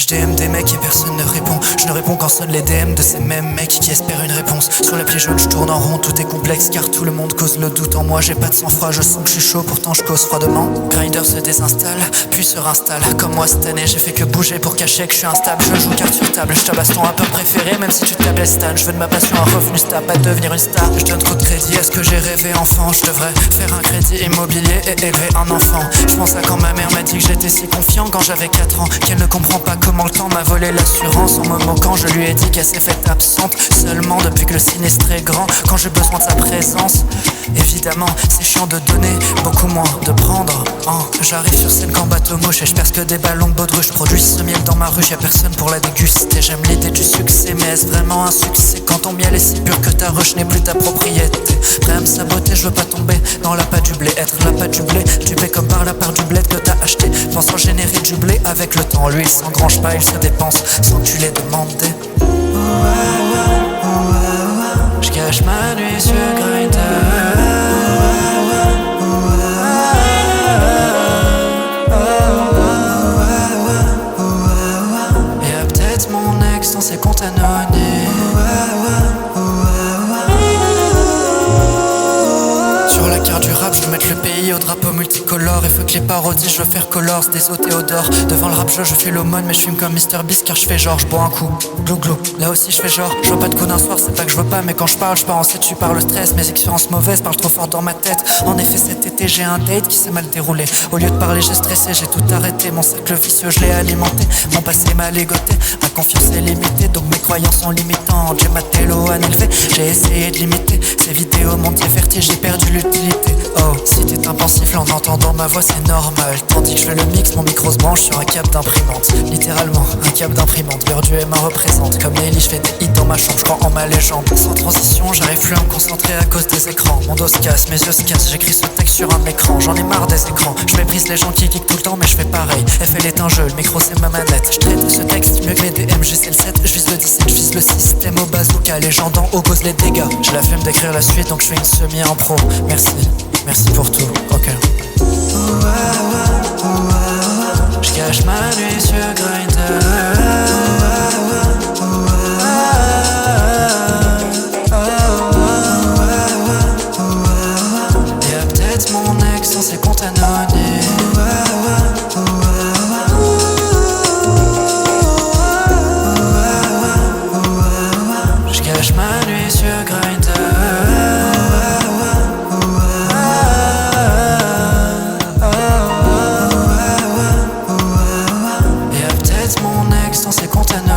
DM des mecs et personne ne répond. Je ne réponds quand sonnent les DM de ces mêmes mecs qui espèrent une réponse. Sur l'appli jaune je tourne en rond, tout est complexe car tout le monde cause le doute en moi. J'ai pas de sang-froid, je sens que je suis chaud, pourtant je cause froidement. Grindr se désinstalle, puis se réinstalle. Comme moi cette année j'ai fait que bouger pour cacher que je suis instable. Je joue carte sur table, je tabasse ton rappeur préféré même si tu t'appelles Stan. Je veux de ma passion un revenu stable, pas devenir une star. Je donne trop de crédit à ce que j'ai rêvé enfant. Je devrais faire un crédit immobilier et élever un enfant. Je pense à quand ma mère m'a dit que j'étais si confiant quand j'avais 4 ans, qu'elle ne comprend pas comment le temps m'a volé l'assurance. En me moquant je lui ai dit qu'elle s'est faite absente seulement depuis que le sinistre est grand. Quand j'ai besoin de sa présence, évidemment c'est chiant de donner, beaucoup moins de prendre. J'arrive sur scène qu'en bateau mouche et je perce que des ballons de baudruche. Je produis ce miel dans ma rue, y'a personne pour la déguster. J'aime l'idée du succès, mais est-ce vraiment un succès quand ton miel est si pur que ta ruche n'est plus ta propriété? Prêt à me saboter, je veux pas tomber dans la pâte du blé. Être la pâte du blé, tu paies comme par la part du bled que t'as acheté. Pensant générer du blé avec le temps, lui il s'engrange pas, il se dépense sans que tu l'aies demandé. Je cache ma nuit sur Grindr. Y'a peut-être mon ex dans ses comptes anonymes. Sur la carte du rap, je veux mettre le pays au drapeau multicolore. Et faut que les parodies, je veux faire colors, des eaux Théodore. Devant le rap je fais l'aumône, mais je fume comme Mr Beast car je fais genre, je bois un coup, glou glou. Là aussi je fais genre, je vois pas de coup d'un soir, c'est pas que je veux pas, mais quand je parle en sais-tu par le stress. Mes expériences mauvaises parlent trop fort dans ma tête. En effet cet été j'ai un date qui s'est mal déroulé. Au lieu de parler j'ai stressé, j'ai tout arrêté. Mon cercle vicieux je l'ai alimenté, mon passé m'a ligoté. Ma confiance est limitée, donc mes croyances sont limitantes. J'ai maté l'eau élevé, j'ai essayé de limiter. Ces vidéos m'ont dit vertige, j'ai perdu l'utilité. Oh, si t'es impensif en entendant ma voix c'est normal. Tandis que je fais le mix, mon micro se branche sur un câble d'imprimante. Littéralement, un câble d'imprimante. Burdu ma représente. Comme Nelly, je fais des hits dans ma chambre, je crois en ma légende. Sans transition, j'arrive plus à me concentrer à cause des écrans. Mon dos se casse, mes yeux se cassent, j'écris ce texte sur un écran. J'en ai marre des écrans, je méprise les gens qui kickent tout le temps, mais je fais pareil. FL est un jeu, le micro c'est ma manette. Je traite ce texte mieux que mes DM, j'ai le 7, je vise le 17, je vise le système au bazooka. Les gens d'en haut causent les dégâts. J'ai la flemme d'écrire la suite, donc je fais une semi-impro. Merci pour tout, ok. Je cache ma nuit sur Grindr. Y'a peut-être mon ex dans ses comptes anonymes. Je cache ma nuit sur Grindr. Mon ex dans ses comptes anonymes.